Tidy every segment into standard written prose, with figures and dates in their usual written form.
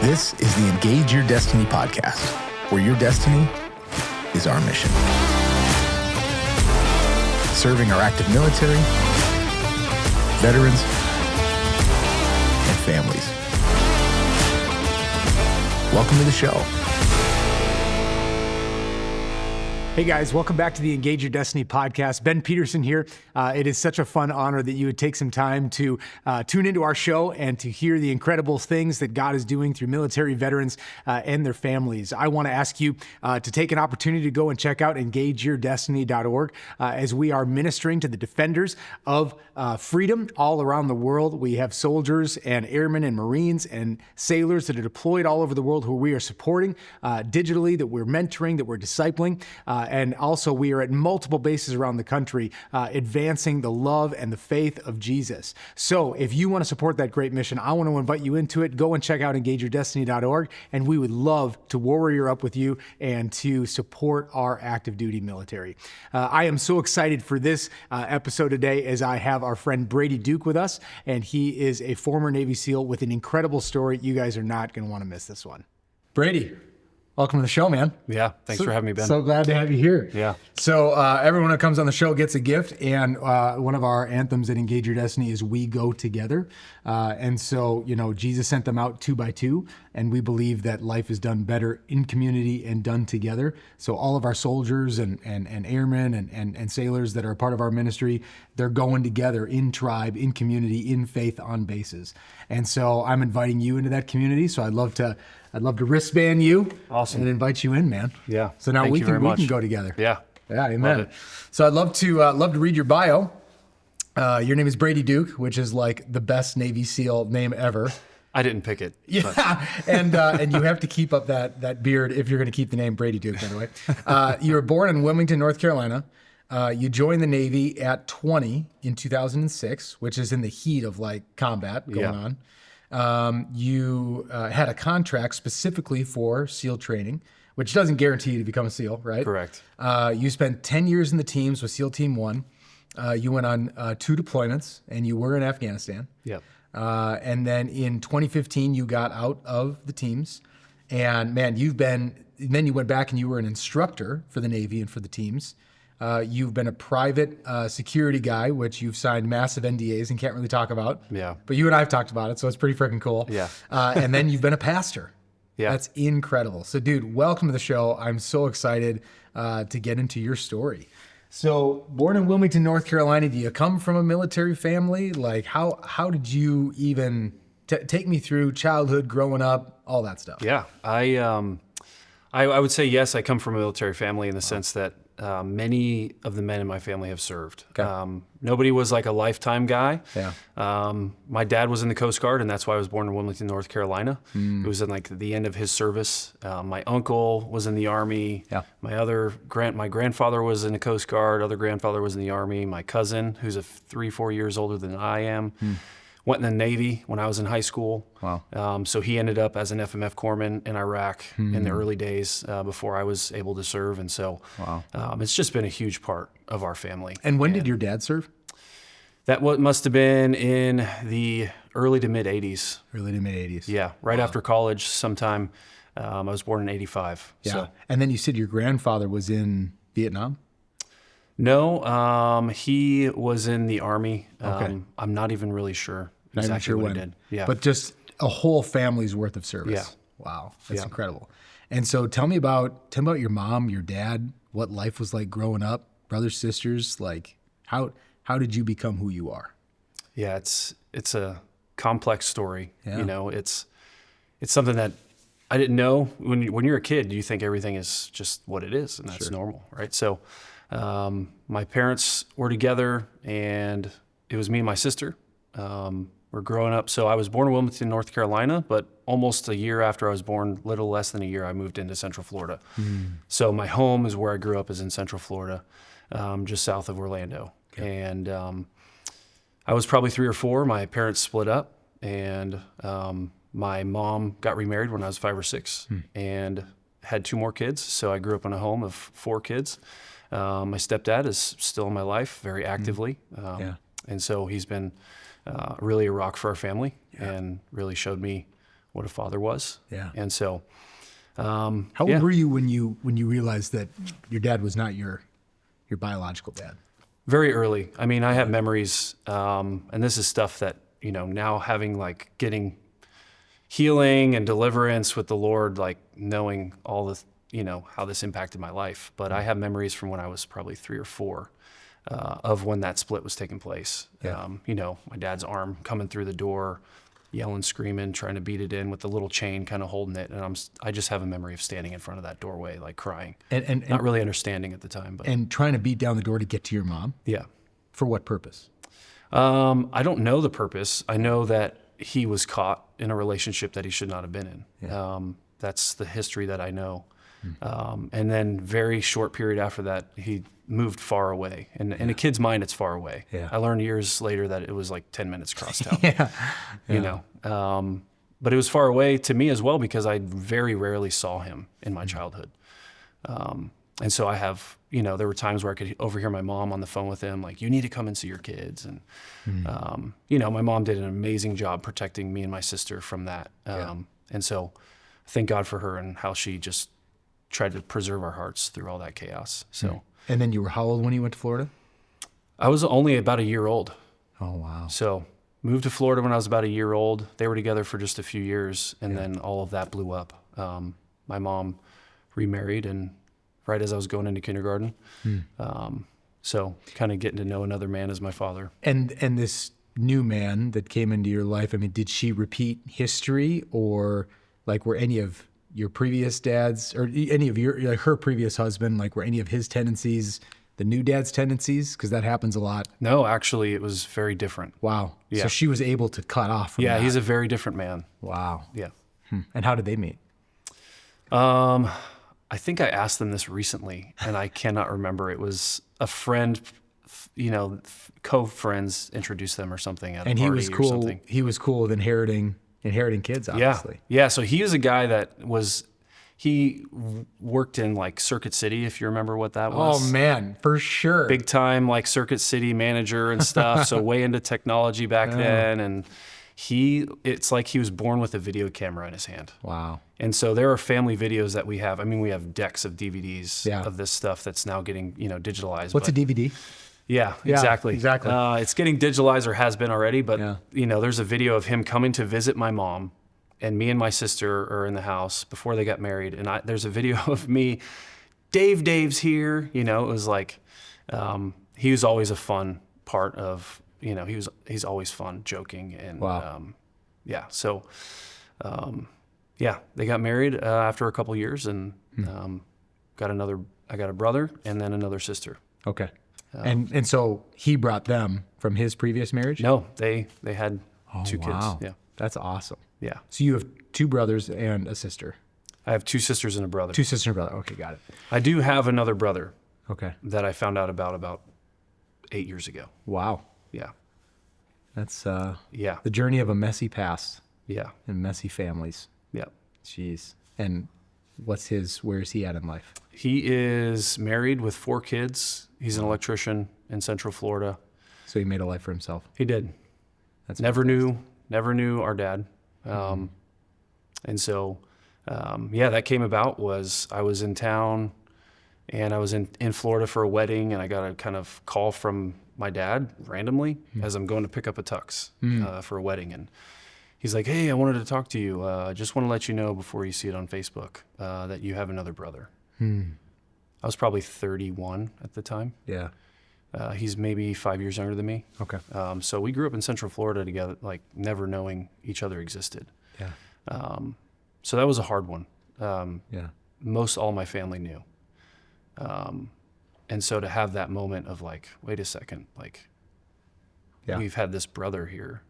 This is the Engage Your Destiny podcast, where your destiny is our mission. Serving our active military, veterans, and families. Welcome to the show. Hey guys, welcome back to the Engage Your Destiny podcast. Ben Peterson here. It is such a fun honor that you would take some time to tune into our show and to hear the incredible things that God is doing through military veterans and their families. I want to ask you to take an opportunity to go and check out engageyourdestiny.org as we are ministering to the defenders of freedom all around the world. We have soldiers and airmen and Marines and sailors that are deployed all over the world who we are supporting digitally, that we're mentoring, that we're discipling. And also we are at multiple bases around the country advancing the love and the faith of Jesus. So if you want to support that great mission, I want to invite you into it. Go and check out engageyourdestiny.org, and we would love to warrior up with you and to support our active duty military. I am so excited for this episode today as I have our friend Brady Duke with us, and he is a former Navy SEAL with an incredible story. You guys are not going to want to miss this one. Brady, welcome to the show, man. Yeah, thanks for having me, Ben. So glad to have you here. Yeah. So everyone that comes on the show gets a gift, and one of our anthems at Engage Your Destiny is "We Go Together." And so, you know, Jesus sent them out 2 by 2, and we believe that life is done better in community and done together. So all of our soldiers and airmen and sailors that are a part of our ministry, they're going together in tribe, in community, in faith, on bases. And so I'm inviting you into that community. So I'd love to wristband you. Awesome. And invite you in, man. Yeah. So now we can go together. Yeah. Yeah, amen. Love it. So I'd love to read your bio. Your name is Brady Duke, which is like the best Navy SEAL name ever. I didn't pick it. Yeah, and you have to keep up that beard if you're going to keep the name Brady Duke, by the way. You were born in Wilmington, North Carolina. You joined the Navy at 20 in 2006, which is in the heat of like combat going on. You had a contract specifically for SEAL training, which doesn't guarantee you to become a SEAL, right? Correct. You spent 10 years in the teams with SEAL Team 1. You went on 2 deployments, and you were in Afghanistan. Yep. And then in 2015, you got out of the teams. And man, then you went back and you were an instructor for the Navy and for the teams. You've been a private security guy, which you've signed massive NDAs and can't really talk about. Yeah. But you and I have talked about it, so it's pretty freaking cool. Yeah. And then you've been a pastor. Yeah. That's incredible. So dude, welcome to the show. I'm so excited to get into your story. So born in Wilmington, North Carolina, do you come from a military family? Like how did you even take me through childhood, growing up, all that stuff? Yeah. I would say yes, I come from a military family in the sense that many of the men in my family have served. Okay. Nobody was like a lifetime guy. Yeah. My dad was in the Coast Guard, and that's why I was born in Wilmington, North Carolina. It was in like the end of his service. My uncle was in the Army. Yeah. My grandfather was in the Coast Guard. Other grandfather was in the Army. My cousin, who's 3-4 years older than I am, went in the Navy when I was in high school. Wow. So he ended up as an FMF corpsman in Iraq in the early days before I was able to serve. And so it's just been a huge part of our family. And when did your dad serve? That must have been in the early to mid 80s. Early to mid 80s. Yeah, right after college sometime. I was born in 85. Yeah. So. And then you said your grandfather was in Vietnam? No, he was in the Army. Okay. I'm not even really sure Not even exactly sure what when. he did. Yeah. But just a whole family's worth of service. Yeah. Wow. That's Yeah. incredible. And so tell me about your mom, your dad, what life was like growing up, brothers, sisters, like how did you become who you are? Yeah, it's a complex story. Yeah. You know, it's something that I didn't know. When you're a kid, you think everything is just what it is, and that's normal, right? So my parents were together, and it was me and my sister. We're growing up. So I was born in Wilmington, North Carolina, but almost a year after I was born, little less than a year, I moved into Central Florida. So my home is where I grew up, is in Central Florida, just south of Orlando. Okay. And I was probably 3 or 4. My parents split up, and my mom got remarried when I was 5 or 6 and had 2 more kids. So I grew up in a home of 4 kids. My stepdad is still in my life very actively. And so he's been really a rock for our family and really showed me what a father was. Yeah. And so, How old were you when you realized that your dad was not your biological dad? Very early. I mean, I have memories, and this is stuff that, now having getting healing and deliverance with the Lord, knowing all the, how this impacted my life. But I have memories from when I was probably 3 or 4 of when that split was taking place. Yeah. My dad's arm coming through the door, yelling, screaming, trying to beat it in with the little chain kind of holding it. And I just have a memory of standing in front of that doorway, crying, and not really understanding at the time. But and trying to beat down the door to get to your mom? Yeah. For what purpose? I don't know the purpose. I know that he was caught in a relationship that he should not have been in. Yeah. That's the history that I know. And then very short period after that, he moved far away. And in a kid's mind, it's far away. Yeah. I learned years later that it was 10 minutes across town. Yeah. But it was far away to me as well because I very rarely saw him in my childhood. And so I have, there were times where I could overhear my mom on the phone with him, you need to come and see your kids. And, my mom did an amazing job protecting me and my sister from that. And so thank God for her and how she just tried to preserve our hearts through all that chaos. So. And then you were how old when you went to Florida? I was only about a year old. Oh, wow. So moved to Florida when I was about a year old. They were together for just a few years, and then all of that blew up. My mom remarried, and right as I was going into kindergarten. So kind of getting to know another man as my father. And this new man that came into your life, I mean, did she repeat history, or were any of your previous dads or any of her previous husband, were any of his tendencies the new dad's tendencies? Because that happens a lot. No, actually, it was very different. Wow. Yeah. So she was able to cut off from that. He's a very different man. Wow. Yeah. And how did they meet? I think I asked them this recently, and I cannot remember. It was a friend, co-friends introduced them or something at a party he was cool. or something. He was cool with inheriting kids, obviously. Yeah. So he was a guy that he worked in Circuit City, if you remember what that was. Oh man, for sure. Big time Circuit City manager and stuff. So way into technology back then. And it's like he was born with a video camera in his hand. Wow. And so there are family videos that we have. I mean, we have decks of DVDs of this stuff that's now getting, digitalized. What's a DVD? Yeah, exactly. Exactly. It's getting digitalized or has been already, but there's a video of him coming to visit my mom, and me and my sister are in the house before they got married. And there's a video of me, Dave's here. It was he was always a fun part of, he's always fun, joking. And so they got married after a couple years, and I got a brother and then another sister. Okay. And so he brought them from his previous marriage? No, they had 2 kids. Wow. Yeah. That's awesome. Yeah. So you have 2 brothers and a sister? I have 2 sisters and a brother. 2 sisters and a brother. Okay, got it. I do have another brother. Okay. That I found out about 8 years ago. Wow. Yeah. That's the journey of a messy past. Yeah. And messy families. Yeah. Jeez. And where is he at in life? He is married with 4 kids. He's an electrician in Central Florida. So he made a life for himself. He did. That's never knew our dad. And so, that came about was I was in town, and I was in Florida for a wedding, and I got a kind of call from my dad randomly as I'm going to pick up a tux for a wedding. And he's like, "Hey, I wanted to talk to you. Just want to let you know before you see it on Facebook that you have another brother." I was probably 31 at the time. Yeah. He's maybe 5 years younger than me. Okay. So we grew up in Central Florida together, never knowing each other existed. Yeah. So that was a hard one. Most all my family knew. And so to have that moment of wait a second, we've had this brother here,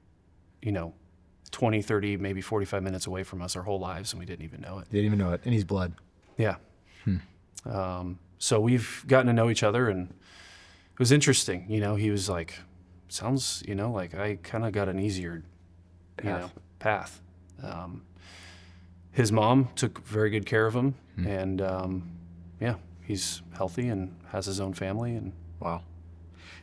20, 30, maybe 45 minutes away from us our whole lives, and we didn't even know it. Didn't even know it. And he's blood. Yeah. So we've gotten to know each other, and it was interesting. He was sounds, I kind of got an easier, path. His mom took very good care of him, and he's healthy and has his own family. And wow.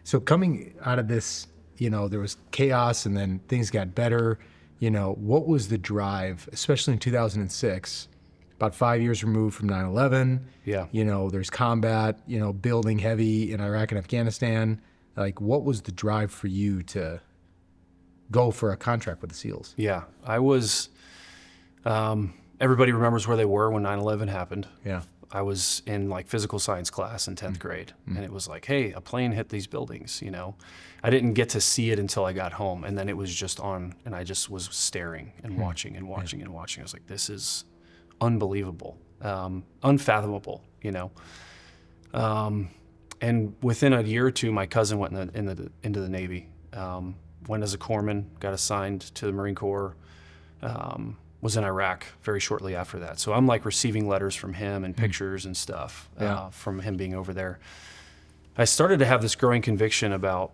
So coming out of this, there was chaos, and then things got better. what was the drive, especially in 2006, about 5 years removed from 9/11? Yeah. There's combat, building heavy in Iraq and Afghanistan. Like, what was the drive for you to go for a contract with the SEALs? Yeah. I was, everybody remembers where they were when 9/11 happened. Yeah. I was in like physical science class in 10th grade, and it was like, hey, a plane hit these buildings, I didn't get to see it until I got home, and then it was just on, and I just was staring and watching and watching and watching. I was like, this is unbelievable, unfathomable, and within a year or two, my cousin went into the Navy, went as a corpsman, got assigned to the Marine Corps, was in Iraq very shortly after that. So I'm like receiving letters from him and pictures and stuff from him being over there. I started to have this growing conviction about,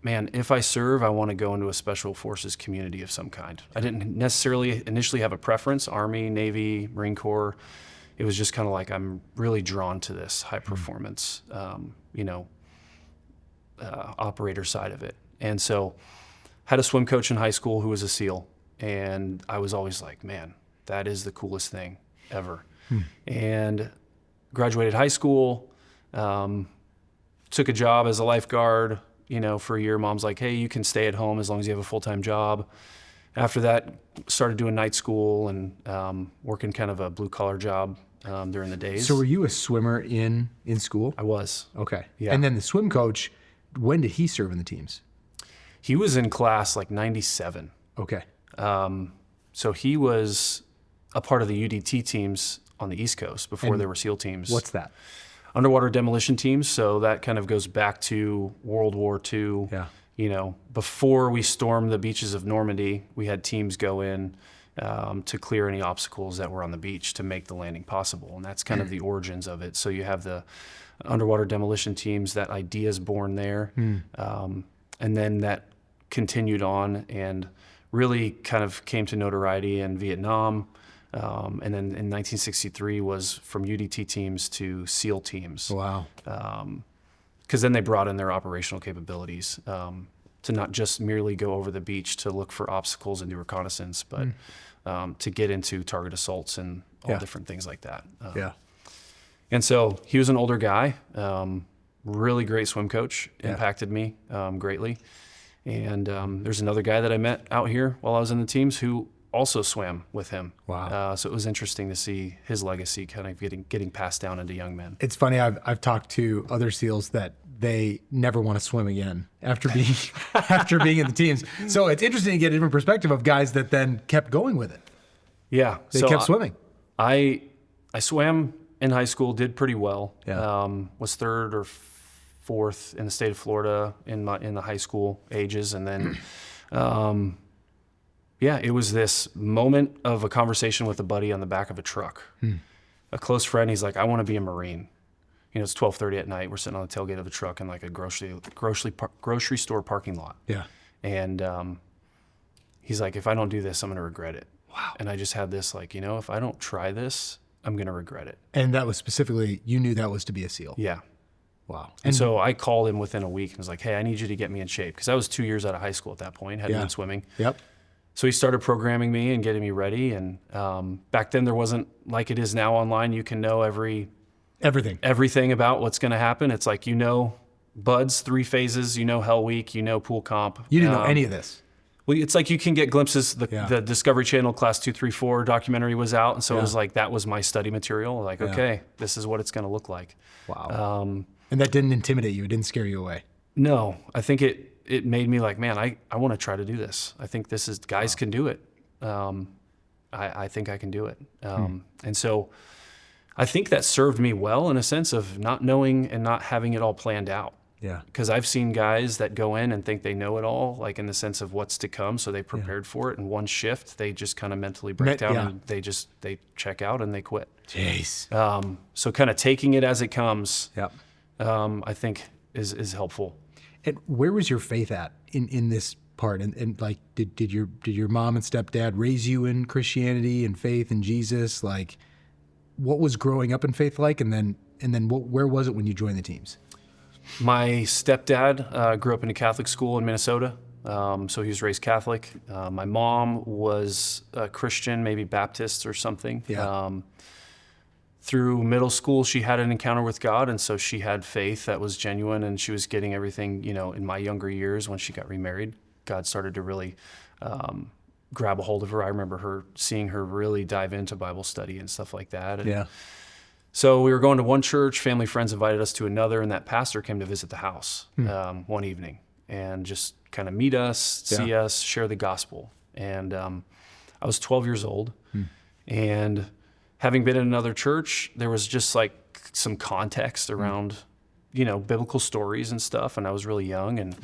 man, if I serve, I want to go into a special forces community of some kind. I didn't necessarily initially have a preference, Army, Navy, Marine Corps. It was just kind of like, I'm really drawn to this high performance, operator side of it. And so had a swim coach in high school who was a SEAL. And I was always like, man, that is the coolest thing ever. And graduated high school, took a job as a lifeguard, for a year. Mom's like, hey, you can stay at home as long as you have a full-time job. After that, started doing night school and working kind of a blue-collar job during the days. So were you a swimmer in school? I was. Okay. Yeah. And then the swim coach, when did he serve in the teams? He was in class like 97. Okay. So he was a part of the UDT teams on the East Coast before there were SEAL teams. What's that? Underwater demolition teams. So that kind of goes back to World War II. Yeah. Before we stormed the beaches of Normandy, we had teams go in to clear any obstacles that were on the beach to make the landing possible. And that's kind of the origins of it. So you have the underwater demolition teams, that idea is born there. And then that continued on and really kind of came to notoriety in Vietnam. And then in 1963 was from UDT teams to SEAL teams. Wow. Because then they brought in their operational capabilities to not just merely go over the beach to look for obstacles and do reconnaissance, but to get into target assaults and all different things like that. And so he was an older guy, really great swim coach, impacted me greatly. And there's another guy that I met out here while I was in the teams who also swam with him. Wow. So it was interesting to see his legacy kind of getting passed down into young men. It's funny, I've talked to other SEALs that they never want to swim again after being in the teams. So it's interesting to get a different perspective of guys that then kept going with it. Yeah. They kept swimming. I swam in high school, did pretty well. Yeah. Was third or fourth in the state of Florida in the high school ages. And then, it was this moment of a conversation with a buddy on the back of a truck. A close friend, he's like, I want to be a Marine. It's 12:30 at night. We're sitting on the tailgate of the truck in like a grocery store parking lot. Yeah. And he's like, if I don't do this, I'm going to regret it. Wow. And I just had this like, if I don't try this, I'm going to regret it. And that was specifically, you knew that was to be a SEAL. Yeah. Wow. And so I called him within a week and was like, hey, I need you to get me in shape. Because I was 2 years out of high school at that point, hadn't been swimming. Yep. So he started programming me and getting me ready. And back then there wasn't like it is now online. You can know everything about what's going to happen. It's like, BUDS, 3 phases, Hell Week, pool comp. You didn't know any of this. Well, it's like you can get glimpses. The Discovery Channel Class 2, 3, 4 documentary was out. And so it was like, that was my study material. Like, okay, this is what it's going to look like. Wow. And that didn't intimidate you? It didn't scare you away? No, I think it made me like, man, I want to try to do this. I think guys can do it. I think I can do it. And so I think that served me well in a sense of not knowing and not having it all planned out. Yeah. Because I've seen guys that go in and think they know it all, like in the sense of what's to come. So they prepared for it. In one shift, they just kind of mentally break down and they check out and they quit. Jeez. So kind of taking it as it comes. Yep. I think is helpful. And where was your faith at in this part? And like, did your mom and stepdad raise you in Christianity and faith in Jesus? Like, what was growing up in faith like? And then where was it when you joined the teams? My stepdad grew up in a Catholic school in Minnesota. So he was raised Catholic. My mom was a Christian, maybe Baptist or something. Yeah. Through middle school, she had an encounter with God, and so she had faith that was genuine, and she was getting everything, in my younger years when she got remarried. God started to really grab a hold of her. I remember seeing her really dive into Bible study and stuff like that. And so we were going to one church, family friends invited us to another, and that pastor came to visit the house one evening and just kind of meet us, see us, share the gospel. And I was 12 years old, and having been in another church, there was just like some context around, biblical stories and stuff, and I was really young, and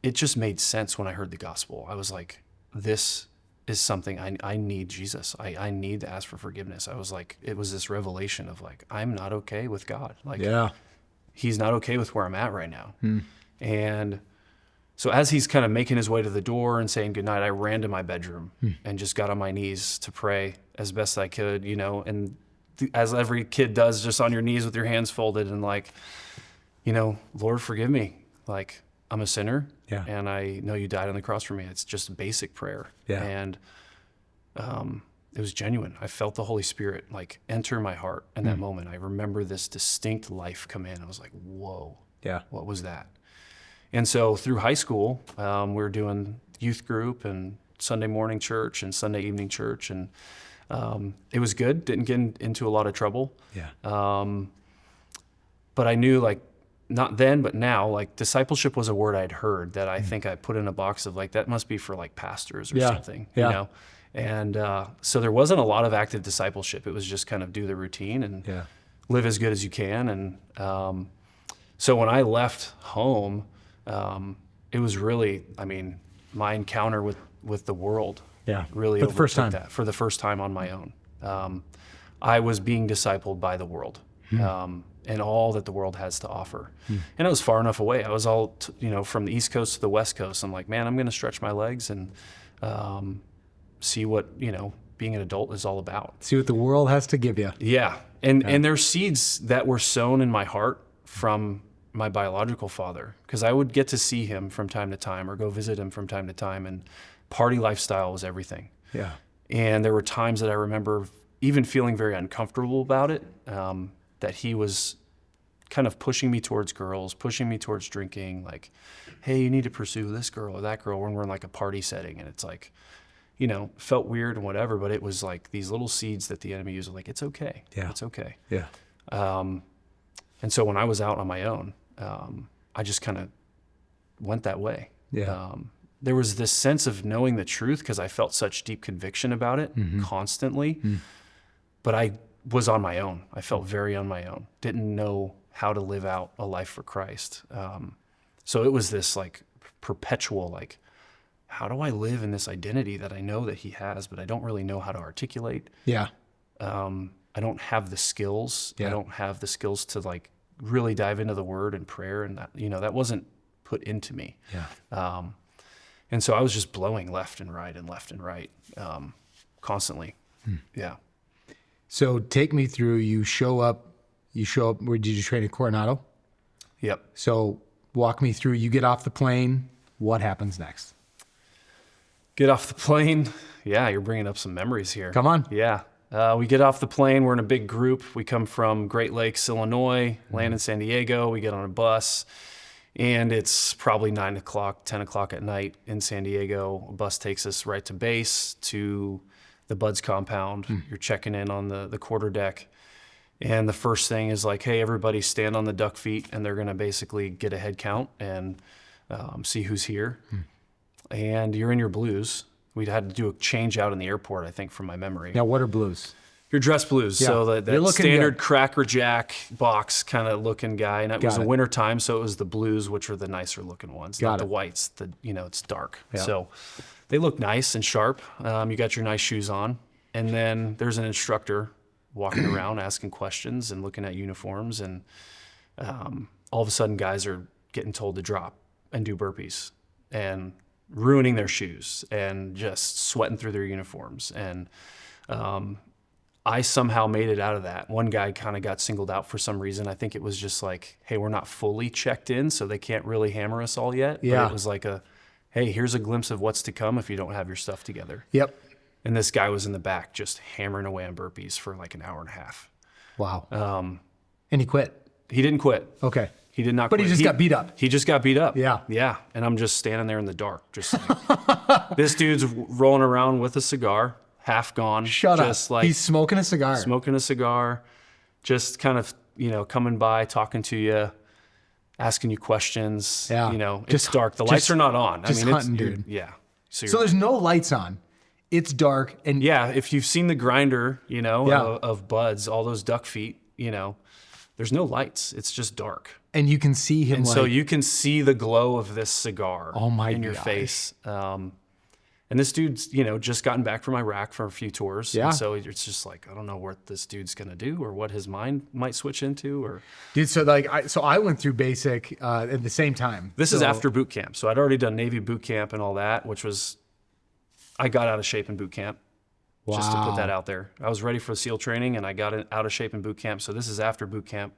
it just made sense when I heard the gospel. I was like, this is something I need Jesus. I need to ask for forgiveness. I was like, it was this revelation of like, I'm not okay with God. Like, he's not okay with where I'm at right now. And so as he's kind of making his way to the door and saying goodnight, I ran to my bedroom and just got on my knees to pray as best I could, and as every kid does, just on your knees with your hands folded and like, Lord, forgive me. Like, I'm a sinner, and I know you died on the cross for me. It's just a basic prayer. And it was genuine. I felt the Holy Spirit like enter my heart in that moment. I remember this distinct life come in. I was like, whoa, what was that? And so through high school, we were doing youth group and Sunday morning church and Sunday evening church, and it was good. Didn't get into a lot of trouble. But I knew, like, not then, but now, like, discipleship was a word I'd heard that I think I put in a box of like, that must be for like pastors or something, And so there wasn't a lot of active discipleship. It was just kind of do the routine and live as good as you can. And so when I left home, it was really, my encounter with the world really for the first time. that for the first time on my own. I was being discipled by the world. And all that the world has to offer. And I was far enough away. I was all, from the East Coast to the West Coast. I'm like, man, I'm going to stretch my legs and see what, being an adult is all about. See what the world has to give you. And there's seeds that were sown in my heart from my biological father, because I would get to see him from time to time or go visit him from time to time, and party lifestyle was everything. And there were times that I remember even feeling very uncomfortable about it, that he was kind of pushing me towards girls, pushing me towards drinking, like, hey, you need to pursue this girl or that girl when we're in like a party setting. And it's like, felt weird and whatever, but it was like these little seeds that the enemy used, like, it's okay. It's okay. And so when I was out on my own, I just kind of went that way. There was this sense of knowing the truth because I felt such deep conviction about it constantly, but I was on my own. I felt very on my own. Didn't know how to live out a life for Christ. So it was this like perpetual, like, how do I live in this identity that I know that he has, but I don't really know how to articulate? I don't have the skills. I don't have the skills to like really dive into the word and prayer, and that, that wasn't put into me. And so I was just blowing left and right, constantly. So take me through, you show up, where did you train at Coronado? So walk me through, you get off the plane, what happens next? Get off the plane. You're bringing up some memories here. Come on. We get off the plane, we're in a big group. We come from Great Lakes, Illinois, land in San Diego, we get on a bus, and it's probably 9 o'clock, 10 o'clock at night in San Diego. A bus takes us right to base, to the Buds compound. You're checking in on the quarter deck. And the first thing is like, hey, everybody stand on the duck feet, and they're gonna basically get a head count and see who's here. And you're in your blues. We'd had to do a change out in the airport, I think, from my memory. Now, what are blues? Your dress blues. So that standard Cracker Jack box kind of looking guy. And it was a winter time, so it was the blues, which are the nicer looking ones, not the whites. It's dark. So they look nice and sharp. You got your nice shoes on. And then there's an instructor walking around asking questions and looking at uniforms. And all of a sudden, guys are getting told to drop and do burpees and ruining their shoes and just sweating through their uniforms. And I somehow made it out of that. One guy kind of got singled out for some reason. I think it was just like, hey, we're not fully checked in, so they can't really hammer us all yet. Yeah. But it was like hey, here's a glimpse of what's to come if you don't have your stuff together. Yep. And this guy was in the back just hammering away on burpees for like an hour and a half. Wow. And he quit. He didn't quit. Okay. He did not But quit. he just got beat up. He just got beat up. Yeah. Yeah. And I'm just standing there in the dark, just like, this dude's rolling around with a cigar, half gone. Shut just up. Like He's smoking a cigar. smoking a cigar, just kind of, coming by, talking to you, asking you questions. Yeah. It's Just- dark. The lights are not on. just hunting, dude. Yeah. So there's no lights on. It's dark. And yeah, if you've seen the grinder, Yeah. of buds, all those duck feet, there's no lights. It's just dark. and you can see him And like, so you can see the glow of this cigar Oh my in your gosh. face. And this dude's, just gotten back from Iraq for a few tours. Yeah. And so it's just like, I don't know what this dude's going to do or what his mind might switch into. Or dude. So I went through basic at the same time. This is after boot camp. So I'd already done Navy boot camp and all that, which was, I got out of shape in boot camp. Just to put that out there. I was ready for SEAL training and I got out of shape in boot camp. So this is after boot camp.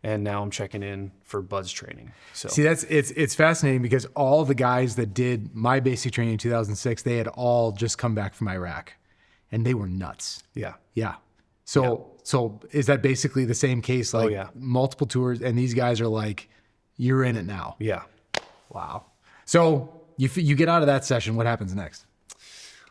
And now I'm checking in for BUDS training. So See, it's fascinating because all the guys that did my basic training in 2006, they had all just come back from Iraq, and they were nuts. yeah. Yeah. So is that basically the same case? Like yeah. multiple tours, and these guys are like, you're in it now. Yeah. Wow. So you get out of that session. What happens next?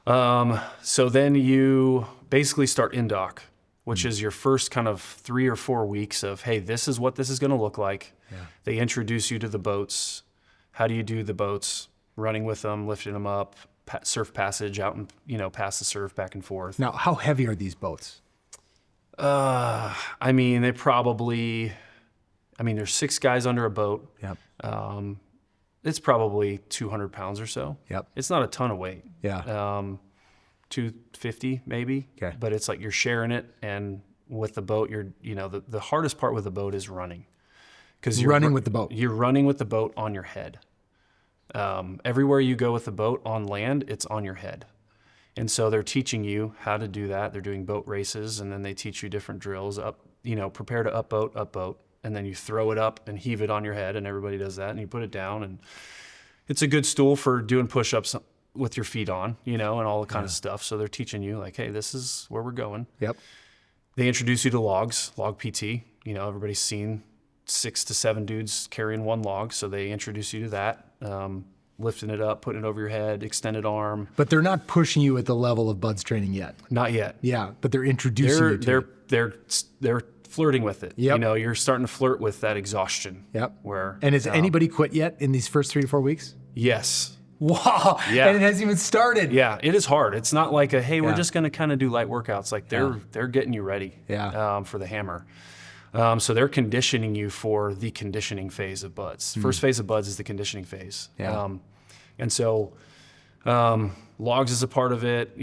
So then you basically start in-dock, which is your first kind of 3 or 4 weeks of, hey, this is what this is going to look like. Yeah. They introduce you to the boats. How do you do the boats? Running with them, lifting them up, surf passage out and, past the surf back and forth. Now, how heavy are these boats? There's 6 guys under a boat. Yep. It's probably 200 pounds or so. Yep. It's not a ton of weight. Yeah. 250 maybe. Okay. But it's like you're sharing it, and with the boat, you're the hardest part with the boat is running, because you're Running with the boat. You're running with the boat on your head. Everywhere you go with the boat on land, it's on your head, and so they're teaching you how to do that. They're doing boat races, and then they teach you different drills. Prepare to up boat, and then you throw it up and heave it on your head, and everybody does that, and you put it down, and it's a good stool for doing push-ups with your feet on, and all the kind of stuff. So they're teaching you like, hey, this is where we're going. Yep. They introduce you to logs, log PT. Everybody's seen 6 to 7 dudes carrying one log. So they introduce you to that, lifting it up, putting it over your head, extended arm. But they're not pushing you at the level of BUDS training yet. Not yet. Yeah, but they're introducing you to it. They're flirting with it. Yep. You're starting to flirt with that exhaustion. Yep. And has anybody quit yet in these first 3 to 4 weeks? Yes. Wow. Yeah. And it hasn't even started. Yeah, it is hard. It's not like hey, we're Yeah. just going to kind of do light workouts. Like they're getting you ready. Yeah. For the hammer. So they're conditioning you for the conditioning phase of BUDS. First phase of BUDS is the conditioning phase. Yeah. And so logs is a part of it.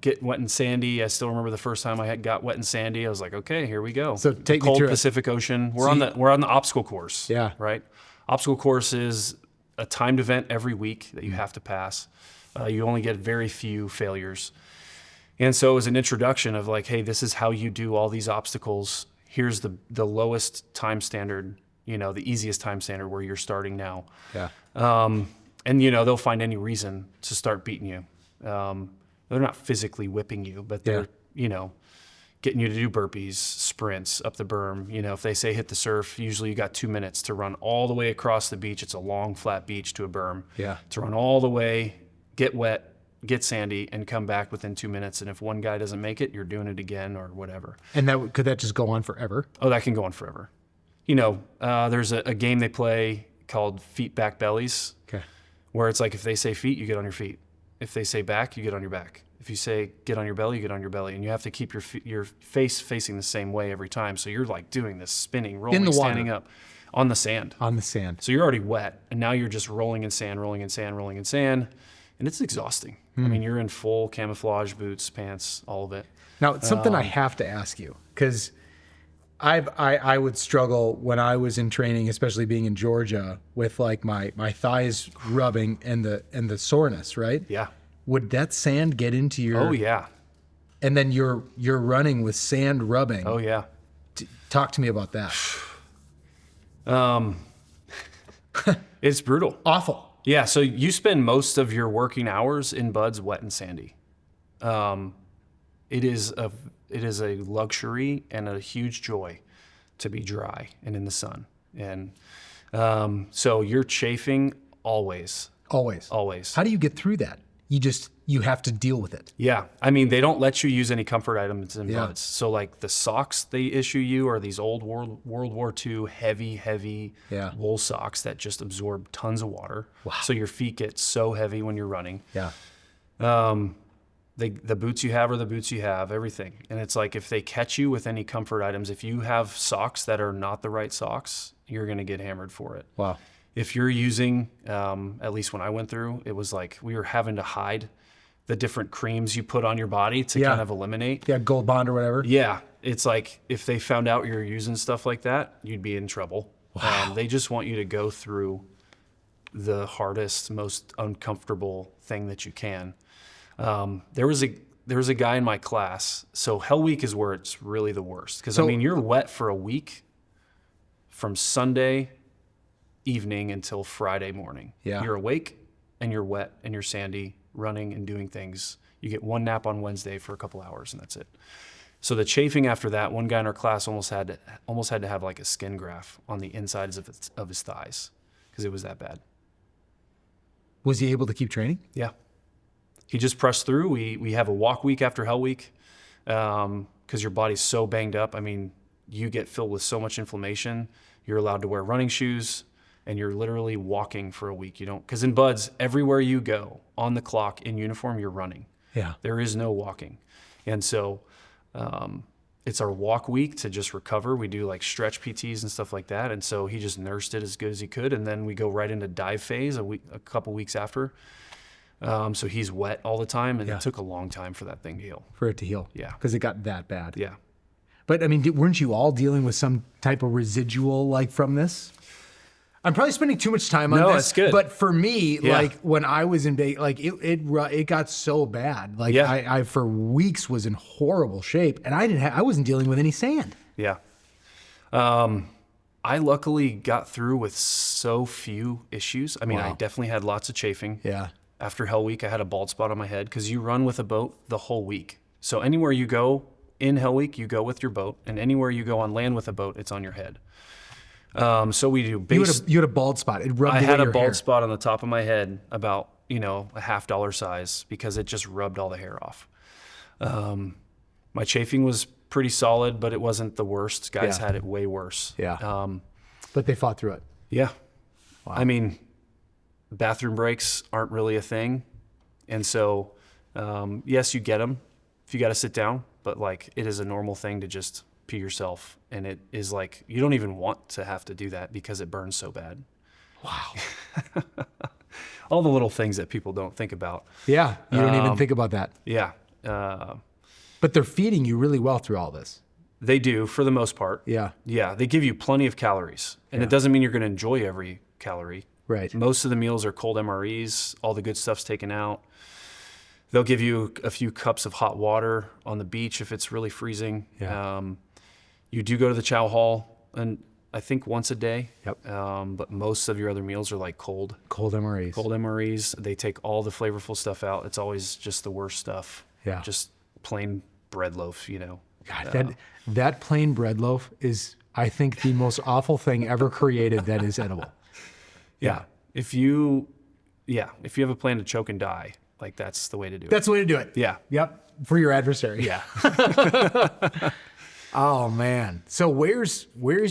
Get wet and sandy. I still remember the first time I got wet and sandy. I was like, okay, here we go. So take me cold through it. Pacific Ocean. We're on the obstacle course. Yeah. Right. Obstacle course is a timed event every week that you have to pass. You only get very few failures. And so it was an introduction of like, hey, this is how you do all these obstacles. Here's the lowest time standard, the easiest time standard where you're starting now. Yeah. And they'll find any reason to start beating you. They're not physically whipping you, but they're, getting you to do burpees, sprints up the berm. If they say hit the surf, usually you got 2 minutes to run all the way across the beach. It's a long, flat beach to a berm. Yeah. To run all the way, get wet, get sandy, and come back within 2 minutes. And if one guy doesn't make it, you're doing it again or whatever. And could that just go on forever? Oh, that can go on forever. There's a game they play called feet, back, bellies. Okay. Where it's like if they say feet, you get on your feet. If they say back, you get on your back. If you say get on your belly, you get on your belly. And you have to keep your face facing the same way every time. So you're like doing this spinning, rolling, In the water. standing up on the sand. On the sand. So you're already wet. And now you're just rolling in sand, rolling in sand, rolling in sand. And it's exhausting. I mean, you're in full camouflage, boots, pants, all of it. Now, it's something I have to ask you, because I would struggle when I was in training, especially being in Georgia, with like my thighs rubbing and the soreness, right? Yeah. Would that sand get into your... Oh, yeah. And then you're running with sand rubbing. Oh yeah. Talk to me about that. It's brutal. Awful. Yeah. So you spend most of your working hours in buds wet and sandy. It is a luxury and a huge joy to be dry and in the sun. And so you're chafing always. Always. How do you get through that? You have to deal with it. Yeah. I mean, they don't let you use any comfort items in Yeah. buds. So like the socks they issue you are these old World War II heavy Yeah. wool socks that just absorb tons of water. Wow. So your feet get so heavy when you're running. Yeah. The boots you have are the boots you have, everything. And it's like if they catch you with any comfort items, if you have socks that are not the right socks, you're going to get hammered for it. Wow. If you're using, at least when I went through, it was like we were having to hide the different creams you put on your body to Yeah. kind of eliminate. Yeah, Gold Bond or whatever. Yeah. It's like if they found out you're using stuff like that, you'd be in trouble. Wow. They just want you to go through the hardest, most uncomfortable thing that you can. There was a guy in my class. So Hell Week is where it's really the worst. Because, I mean, you're wet for a week from Sunday evening until Friday morning. Yeah. You're awake and you're wet and you're sandy, running and doing things. You get one nap on Wednesday for a couple hours and that's it. So the chafing after that, one guy in our class almost had to have like a skin graft on the insides of his thighs because it was that bad. Was he able to keep training? Yeah. He just pressed through. We have a walk week after Hell Week because your body's so banged up. I mean, you get filled with so much inflammation. You're allowed to wear running shoes and you're literally walking for a week. You don't, because in buds, everywhere you go on the clock in uniform, you're running. Yeah. There is no walking. And so it's our walk week to just recover. We do like stretch PTs and stuff like that. And so he just nursed it as good as he could. And then we go right into dive phase a couple weeks after. So he's wet all the time, and Yeah. it took a long time for that thing to heal. For it to heal. Yeah. Because it got that bad. Yeah. But I mean, weren't you all dealing with some type of residual like from this? I'm probably spending too much time on No, this. it's good. But for me, Yeah. like when I was in Vegas, like it got so bad. Like Yeah. I for weeks was in horrible shape, and I wasn't dealing with any sand. Yeah. I luckily got through with so few issues. I mean, I Wow. definitely had lots of chafing. Yeah. After Hell Week, I had a bald spot on my head because you run with a boat the whole week. So anywhere you go in Hell Week, you go with your boat, and anywhere you go on land with a boat, it's on your head. So we do base. You had a bald spot. It rubbed I away had a your bald hair. spot on the top of my head about, a $50 size because it just rubbed all the hair off. My chafing was pretty solid, but it wasn't the worst. Guys Yeah. had it way worse. Yeah. But they fought through it. Yeah. Wow. I mean, bathroom breaks aren't really a thing. And so, yes, you get them if you got to sit down, but like it is a normal thing to just pee yourself. And it is like, you don't even want to have to do that because it burns so bad. Wow. All the little things that people don't think about. Yeah. You don't even think about that. Yeah. But they're feeding you really well through all this. They do for the most part. Yeah. Yeah. They give you plenty of calories and it doesn't mean you're going to enjoy every calorie. Right. Most of the meals are cold MREs. All the good stuff's taken out. They'll give you a few cups of hot water on the beach if it's really freezing. Yeah. You do go to the chow hall, and I think once a day. Yep. But most of your other meals are like cold MREs. MREs. They take all the flavorful stuff out. It's always just the worst stuff. Yeah. Just plain bread loaf, God, that plain bread loaf is, I think, the most awful thing ever created that is edible. Yeah. If you have a plan to choke and die, like that's the way to do it. That's the way to do it. Yeah. Yep. For your adversary. Yeah. Oh man. So where's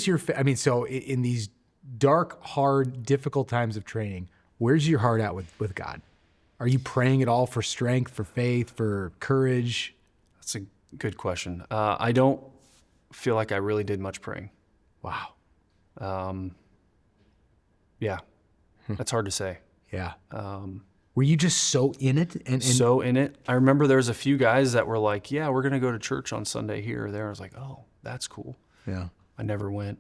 your, so in these dark, hard, difficult times of training, where's your heart at with God? Are you praying at all for strength, for faith, for courage? That's a good question. I don't feel like I really did much praying. Wow. Yeah. That's hard to say. Yeah. Were you just so in it? And So in it. I remember there was a few guys that were like, yeah, we're going to go to church on Sunday here or there. I was like, oh, that's cool. yeah. I never went.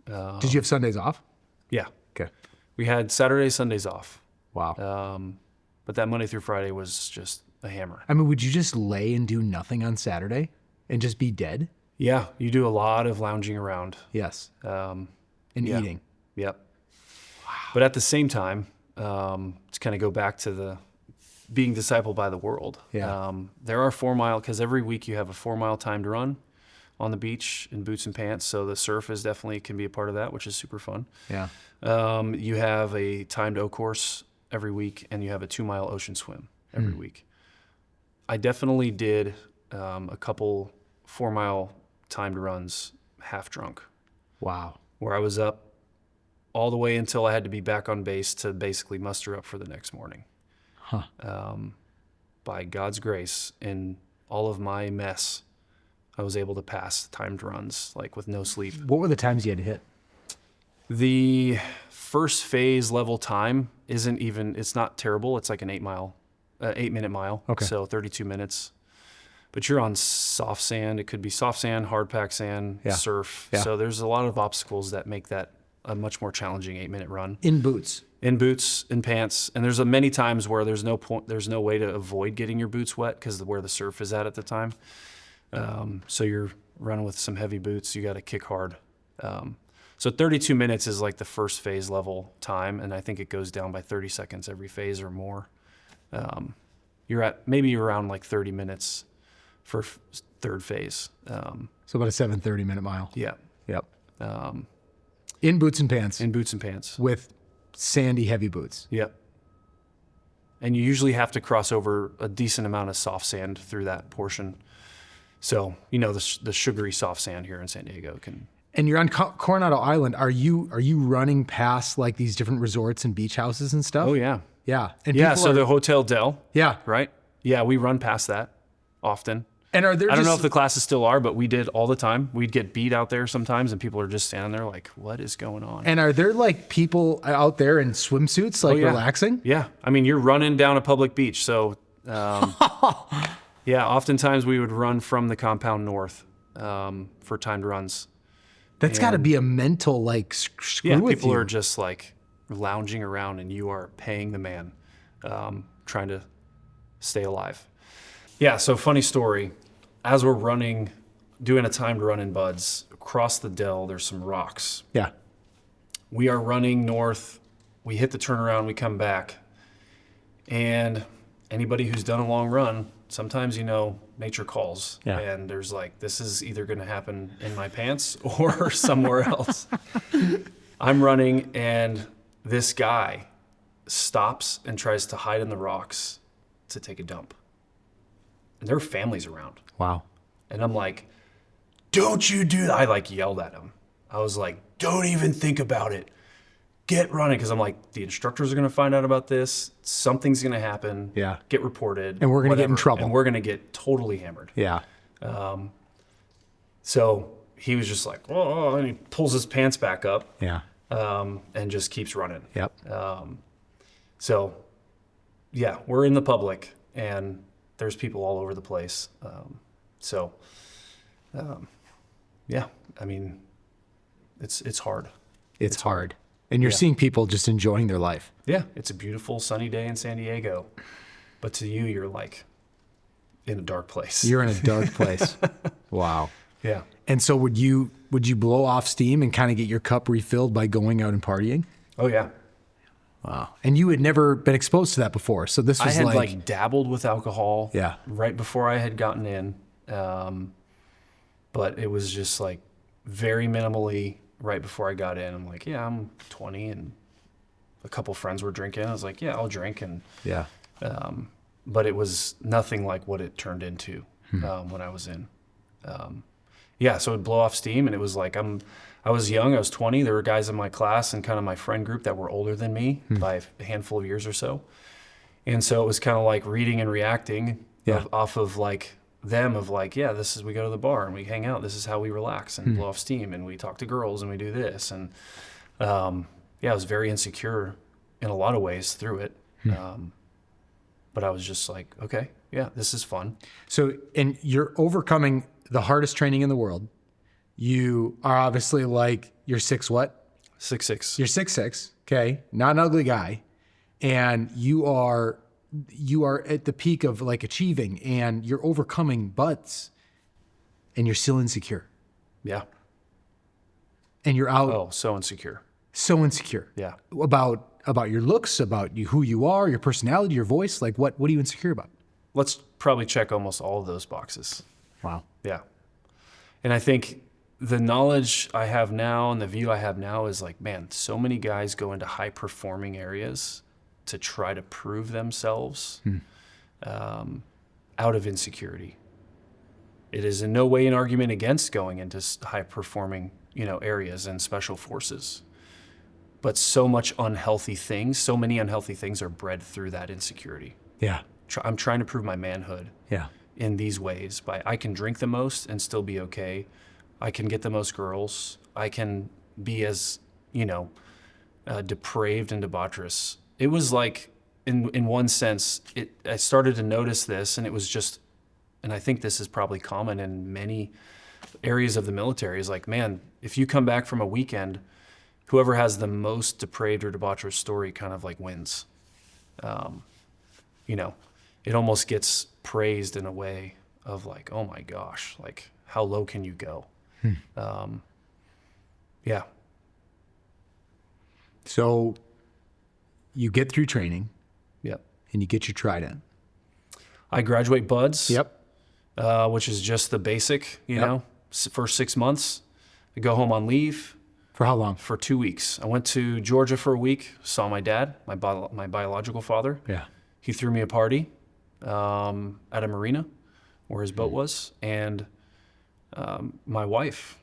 Did you have Sundays off? Yeah. Okay. We had Saturdays, Sundays off. Wow. But that Monday through Friday was just a hammer. I mean, would you just lay and do nothing on Saturday and just be dead? Yeah, you do a lot of lounging around. Yes. And Yeah. eating. Yep. Wow. But at the same time, to kind of go back to the being discipled by the world. Yeah. There are 4 mile, because every week you have a 4 mile timed run on the beach in boots and pants. So the surf is definitely can be a part of that, which is super fun. Yeah. You have a timed O course every week, and you have a 2 mile ocean swim every week. I definitely did a couple 4 mile timed runs half drunk, Wow. where I was up all the way until I had to be back on base to basically muster up for the next morning. By God's grace, in all of my mess, I was able to pass timed runs, like with no sleep. What were the times you had to hit? The first phase level time it's not terrible. It's like an 8 minute mile. Okay. So 32 minutes. But you're on soft sand. It could be soft sand, hard pack sand, surf. Yeah. So there's a lot of obstacles that make that a much more challenging 8 minute run. In boots. In boots, in pants, and there's many times where there's no way to avoid getting your boots wet because where the surf is at the time. So you're running with some heavy boots. You got to kick hard. So 32 minutes is like the first phase level time, and I think it goes down by 30 seconds every phase or more. You're at maybe around like 30 minutes for third phase. So about a 7:30-minute mile. Yeah, Yep. In boots and pants. in boots and pants. With sandy, heavy boots. Yep. And you usually have to cross over a decent amount of soft sand through that portion. So, the sugary soft sand here in San Diego can. And you're on Coronado Island. Are you running past like these different resorts and beach houses and stuff? Oh, yeah. Yeah. And Yeah, people so are- the Hotel Del, yeah. right? Yeah, we run past that often. And are there I don't just, know if the classes still are, but we did all the time. We'd get beat out there sometimes, and people are just standing there like, what is going on? and are there like people out there in swimsuits like yeah. relaxing? Yeah. I mean, you're running down a public beach. So, yeah, oftentimes we would run from the compound north for timed runs. That's got to be a mental like screw Yeah, with people you. are just like lounging around, and you are paying the man, trying to stay alive. Yeah, so funny story. As we're running, doing a timed run in Buds, across the Dell, there's some rocks. Yeah. We are running north. We hit the turnaround, we come back. And anybody who's done a long run, sometimes, nature calls. Yeah. And there's like, this is either going to happen in my pants or somewhere else. I'm running, and this guy stops and tries to hide in the rocks to take a dump. And there are families around. Wow. And I'm like, don't you do that. I like yelled at him. I was like, don't even think about it. Get running. Because I'm like, the instructors are going to find out about this. Something's going to happen. Yeah. Get reported. And we're going to get in whatever. trouble. And we're going to get totally hammered. Yeah. So he was just like, oh, and he pulls his pants back up Yeah. and just keeps running. Yep. So, yeah, we're in the public, and there's people all over the place. Yeah, I mean, it's hard. It's hard. And you're seeing people just enjoying their life. Yeah, it's a beautiful sunny day in San Diego, but to you, you're like in a dark place. You're in a dark place. Wow. Yeah. And so would you blow off steam and kind of get your cup refilled by going out and partying? Oh yeah. Wow. And you had never been exposed to that before. So this I was had like dabbled with alcohol. Yeah. Right before I had gotten in, but it was just like very minimally. Right before I got in, I'm like, yeah, I'm 20, and a couple friends were drinking. I was like, yeah, I'll drink, and yeah. But it was nothing like what it turned into when I was in. Yeah, so it would blow off steam, and it was like I was young, I was 20. There were guys in my class and kind of my friend group that were older than me by a handful of years or so. And so it was kind of like reading and reacting off of like them of like, yeah, we go to the bar and we hang out. This is how we relax and blow off steam, and we talk to girls and we do this. And I was very insecure in a lot of ways through it. But I was just like, okay, yeah, this is fun. So, and you're overcoming the hardest training in the world. You are obviously like, you're 6 what? 6'6". You're 6'6", okay? Not an ugly guy. And you are you are at the peak of like achieving and you're overcoming buds and you're still insecure Yeah. and you're out Oh, so insecure. so insecure Yeah. about your looks, about who you are, your personality, your voice. Like what are you insecure about? Let's probably check almost all of those boxes. Wow. Yeah. And I think the knowledge I have now and the view I have now is like, man, so many guys go into high performing areas to try to prove themselves out of insecurity. It is in no way an argument against going into high performing, areas and special forces. But so many unhealthy things are bred through that insecurity. Yeah. I'm trying to prove my manhood. Yeah. In these ways, I can drink the most and still be okay. I can get the most girls. I can be as, depraved and debaucherous. It was like, in one sense, I started to notice this, and it was just, and I think this is probably common in many areas of the military, is like, man, if you come back from a weekend, whoever has the most depraved or debaucherous story kind of like wins. It almost gets praised in a way of like, oh my gosh, like how low can you go? Yeah. So you get through training. Yep. And you get your trident. I graduate BUDS. Yep. Which is just the basic, first 6 months. I go home on leave. For how long? For 2 weeks. I went to Georgia for a week, saw my dad, my biological father. Yeah. He threw me a party at a marina where his boat was, and my wife,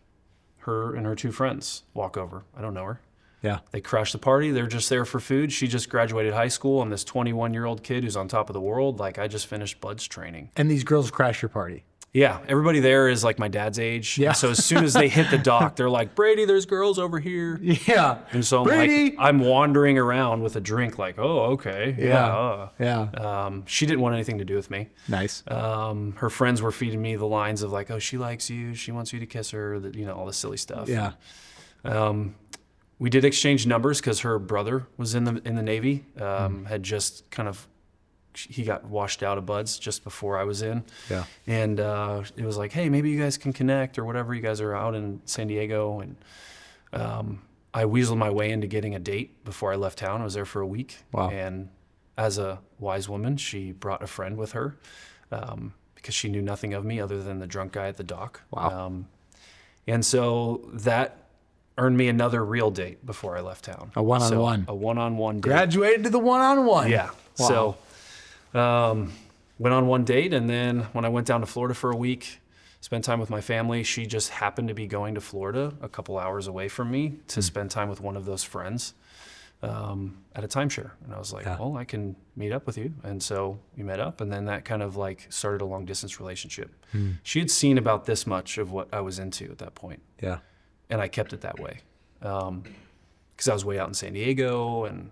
her and her 2 friends walk over. I don't know her. Yeah. They crash the party. They're just there for food. She just graduated high school. I'm this 21-year-old kid who's on top of the world. Like, I just finished BUDS training. And these girls crash your party. Yeah, everybody there is like my dad's age. Yeah. So as soon as they hit the dock, they're like, Brady, there's girls over here. Yeah. And so Brady! I'm wandering around with a drink like, oh, okay. Yeah. Yeah. She didn't want anything to do with me. Nice. Her friends were feeding me the lines of like, oh, she likes you. She wants you to kiss her. All the silly stuff. Yeah. We did exchange numbers because her brother was in the Navy, had just kind of, he got washed out of BUDS just before I was in. Yeah. And it was like, hey, maybe you guys can connect or whatever. You guys are out in San Diego. And I weaseled my way into getting a date before I left town. I was there for a week. Wow. And as a wise woman, she brought a friend with her because she knew nothing of me other than the drunk guy at the dock. Wow. And so that earned me another real date before I left town. A one-on-one. So a one-on-one date. Graduated to the one-on-one. Yeah. Wow. So went on one date, and then when I went down to Florida for a week, spent time with my family, she just happened to be going to Florida a couple hours away from me to spend time with one of those friends at a timeshare. And I was like, well, I can meet up with you. And so we met up, and then that kind of like started a long distance relationship. She had seen about this much of what I was into at that point. Yeah. And I kept it that way because I was way out in San Diego and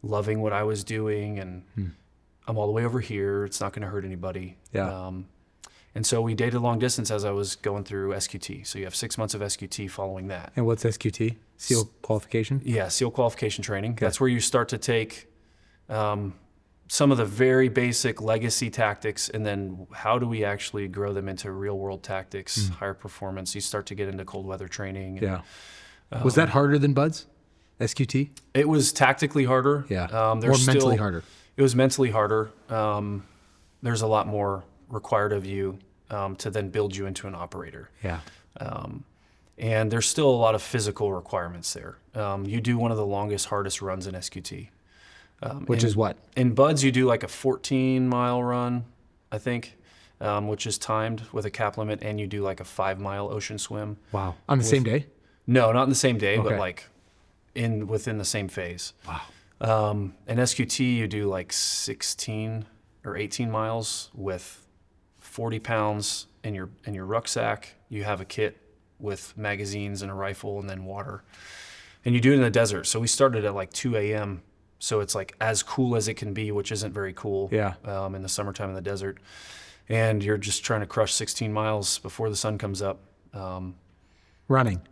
loving what I was doing, and I'm all the way over here. It's not going to hurt anybody. Yeah. And so we dated long distance as I was going through SQT. So you have 6 months of SQT following that. And what's SQT? SEAL qualification? Yeah, SEAL qualification training. Okay. That's where you start to take some of the very basic legacy tactics, and then how do we actually grow them into real world tactics, higher performance. You start to get into cold weather training. Yeah. Was that harder than BUDS? SQT? It was tactically harder. Yeah. Or mentally harder? It was mentally harder. There's a lot more required of you to then build you into an operator. Yeah. And there's still a lot of physical requirements there. You do one of the longest, hardest runs in SQT. Which is what? In BUDS, you do like a 14-mile run, I think, which is timed with a cap limit, and you do like a 5-mile ocean swim. Wow. On the same day? No, not in the same day, Okay. but like within the same phase. Wow. In SQT, you do like 16 or 18 miles with 40 pounds in your rucksack. You have a kit with magazines and a rifle and then water. And you do it in the desert. So we started at like 2 a.m., so it's like as cool as it can be, which isn't very cool. Yeah. In the summertime in the desert. And you're just trying to crush 16 miles before the sun comes up. Running.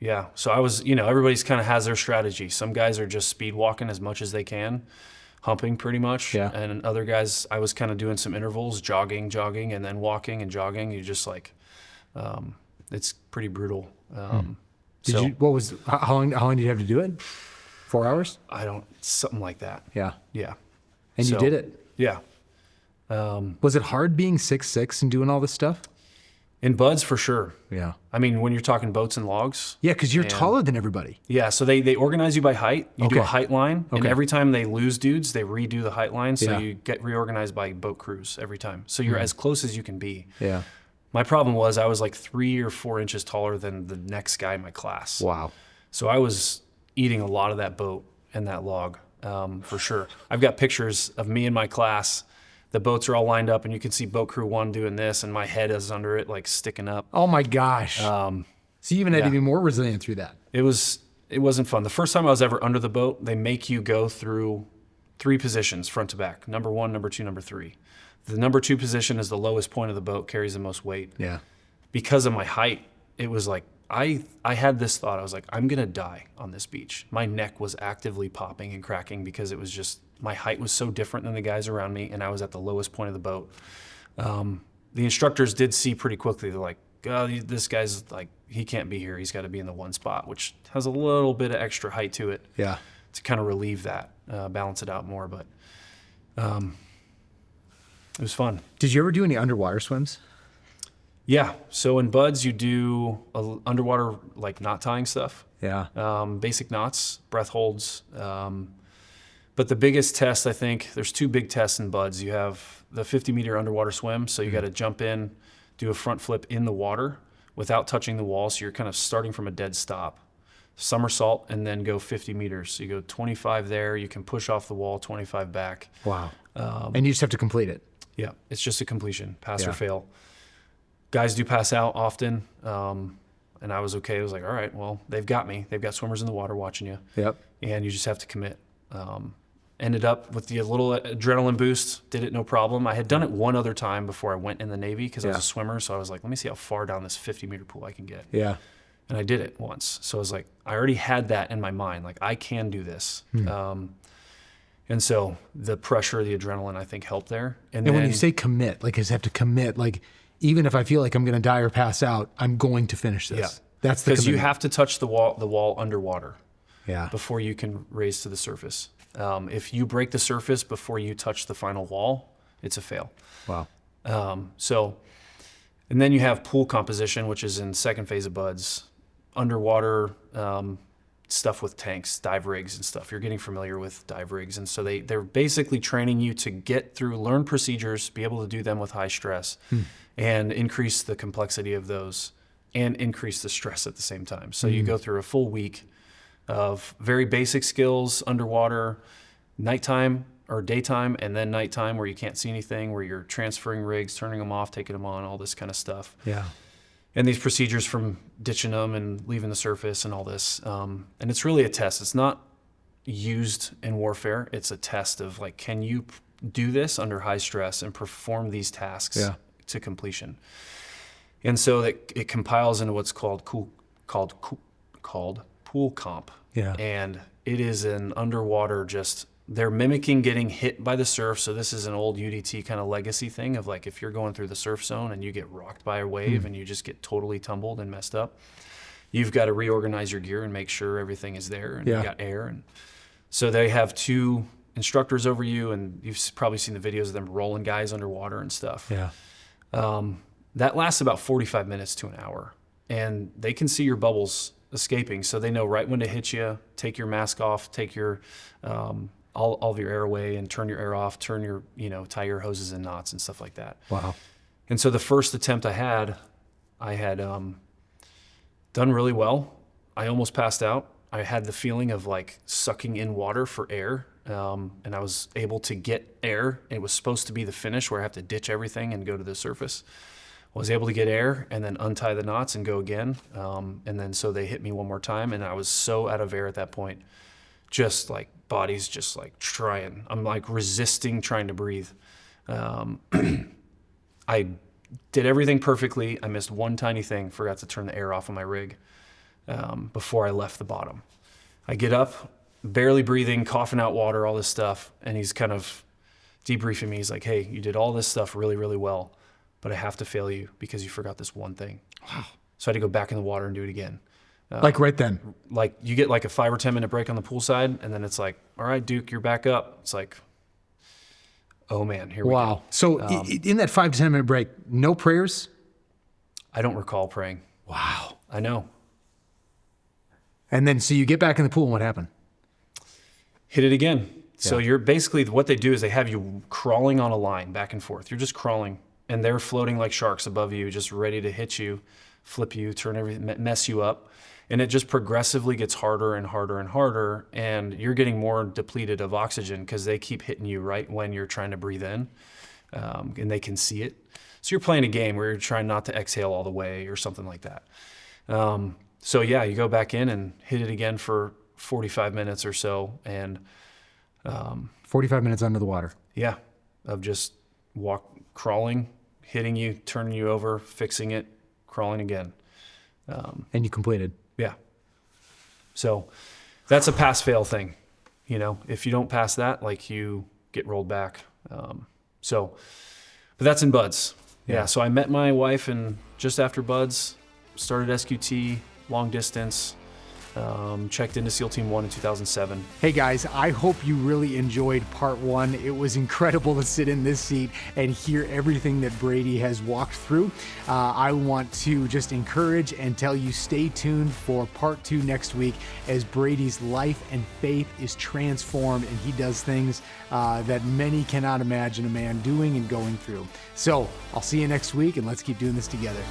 Yeah. So I was, everybody's kind of has their strategy. Some guys are just speed walking as much as they can, humping pretty much. Yeah. And other guys, I was kind of doing some intervals, jogging, and then walking and jogging. You just like, it's pretty brutal. How long did you have to do it? 4 hours? Something like that. Yeah. Yeah. And you did it? Yeah. Was it hard being 6'6" and doing all this stuff? In buds, for sure. Yeah. I mean, when you're talking boats and logs. Yeah, because you're taller than everybody. Yeah, so they organize you by height. You do a height line, and Okay. every time they lose dudes, they redo the height line, so Yeah. you get reorganized by boat crews every time. So you're as close as you can be. Yeah. My problem was I was like 3 or 4 inches taller than the next guy in my class. Wow. So I was eating a lot of that boat and that log, for sure. I've got pictures of me and my class. The boats are all lined up, and you can see boat crew 1 doing this, and my head is under it, like sticking up. Oh my gosh. So you even had to be more resilient through that. It wasn't fun. The first time I was ever under the boat, they make you go through 3 positions, front to back. Number 1, number 2, number 3. The number 2 position is the lowest point of the boat, carries the most weight. Yeah. Because of my height, it was like, I had this thought. I was like, I'm gonna die on this beach. My neck was actively popping and cracking because it was just, my height was so different than the guys around me, and I was at the lowest point of the boat. The instructors did see pretty quickly, they're like, oh, this guy's like, he can't be here. He's got to be in the one spot, which has a little bit of extra height to it. Yeah. To kind of relieve that, balance it out more. But it was fun. Did you ever do any underwater swims? Yeah. So in buds, you do underwater like knot tying stuff. Yeah. Basic knots, breath holds. But the biggest test, I think, there's 2 big tests in buds. You have the 50-meter underwater swim. So you got to jump in, do a front flip in the water without touching the wall. So you're kind of starting from a dead stop. Somersault, and then go 50 meters. So you go 25 there. You can push off the wall, 25 back. Wow. And you just have to complete it. Yeah. It's just a completion, pass Yeah. or fail. Guys do pass out often. And I was okay. I was like, all right, well, they've got me. They've got swimmers in the water watching you. Yep. And you just have to commit. Ended up with the little adrenaline boost, did it no problem. I had done it one other time before I went in the Navy because I was a swimmer. So I was like, let me see how far down this 50-meter pool I can get. Yeah. And I did it once. So I was like, I already had that in my mind. Like, I can do this. And so the pressure, the adrenaline, I think helped there. And when you say commit, like I just have to commit, like even if I feel like I'm going to die or pass out, I'm going to finish this. Yeah. That's the because you commitment. have to touch the wall underwater. Yeah. Before you can raise to the surface. If you break the surface before you touch the final wall, it's a fail. Wow. And then you have pool composition, which is in second phase of buds, underwater stuff with tanks, dive rigs and stuff. You're getting familiar with dive rigs. And so they're basically training you to get through, learn procedures, be able to do them with high stress and increase the complexity of those and increase the stress at the same time. So you go through a full week of very basic skills underwater, nighttime or daytime, and then nighttime where you can't see anything, where you're transferring rigs, turning them off, taking them on, all this kind of stuff. Yeah. And these procedures from ditching them and leaving the surface and all this. And it's really a test. It's not used in warfare. It's a test of like, can you do this under high stress and perform these tasks to completion? And so that it compiles into what's called pool comp. Yeah. And it is an underwater they're mimicking getting hit by the surf. So this is an old UDT kind of legacy thing of like, if you're going through the surf zone and you get rocked by a wave and you just get totally tumbled and messed up, you've got to reorganize your gear and make sure everything is there and you got air. And so they have 2 instructors over you, and you've probably seen the videos of them rolling guys underwater and stuff. Yeah. That lasts about 45 minutes to an hour, and they can see your bubbles escaping. So they know right when to hit you, take your mask off, take your, all of your air away and turn your air off, tie your hoses in knots and stuff like that. Wow. And so the first attempt I had done really well. I almost passed out. I had the feeling of like sucking in water for air. And I was able to get air. It was supposed to be the finish where I have to ditch everything and go to the surface. I was able to get air and then untie the knots and go again. And then so they hit me one more time, and I was so out of air at that point, just like body's just like trying. I'm like resisting trying to breathe. I did everything perfectly. I missed one tiny thing, forgot to turn the air off on my rig before I left the bottom. I get up, barely breathing, coughing out water, all this stuff. And he's kind of debriefing me. He's like, hey, you did all this stuff really, really well, but I have to fail you because you forgot this one thing. Wow. So I had to go back in the water and do it again. Like right then? Like you get like a 5 or 10 minute break on the pool side, and then it's like, all right, Duke, you're back up. It's like, oh man, here we go. Wow. So in that 5 to 10 minute break, no prayers? I don't recall praying. Wow. I know. And then, so you get back in the pool, and what happened? Hit it again. So you're basically, what they do is they have you crawling on a line back and forth. You're just crawling, and they're floating like sharks above you, just ready to hit you, flip you, turn everything, mess you up. And it just progressively gets harder and harder and harder, and you're getting more depleted of oxygen because they keep hitting you right when you're trying to breathe in, and they can see it. So you're playing a game where you're trying not to exhale all the way or something like that. So yeah, you go back in and hit it again for 45 minutes or so, and 45 minutes under the water. yeah, of just crawling, hitting you, turning you over, fixing it, crawling again. And you completed. Yeah. So that's a pass-fail thing. You know, if you don't pass that, like you get rolled back. But that's in buds. Yeah. So I met my wife and just after buds, started SQT, long distance, checked into SEAL Team 1 in 2007. Hey guys, I hope you really enjoyed part 1. It was incredible to sit in this seat and hear everything that Brady has walked through. I want to just encourage and tell you, stay tuned for part 2 next week as Brady's life and faith is transformed and he does things that many cannot imagine a man doing and going through. So I'll see you next week, and let's keep doing this together.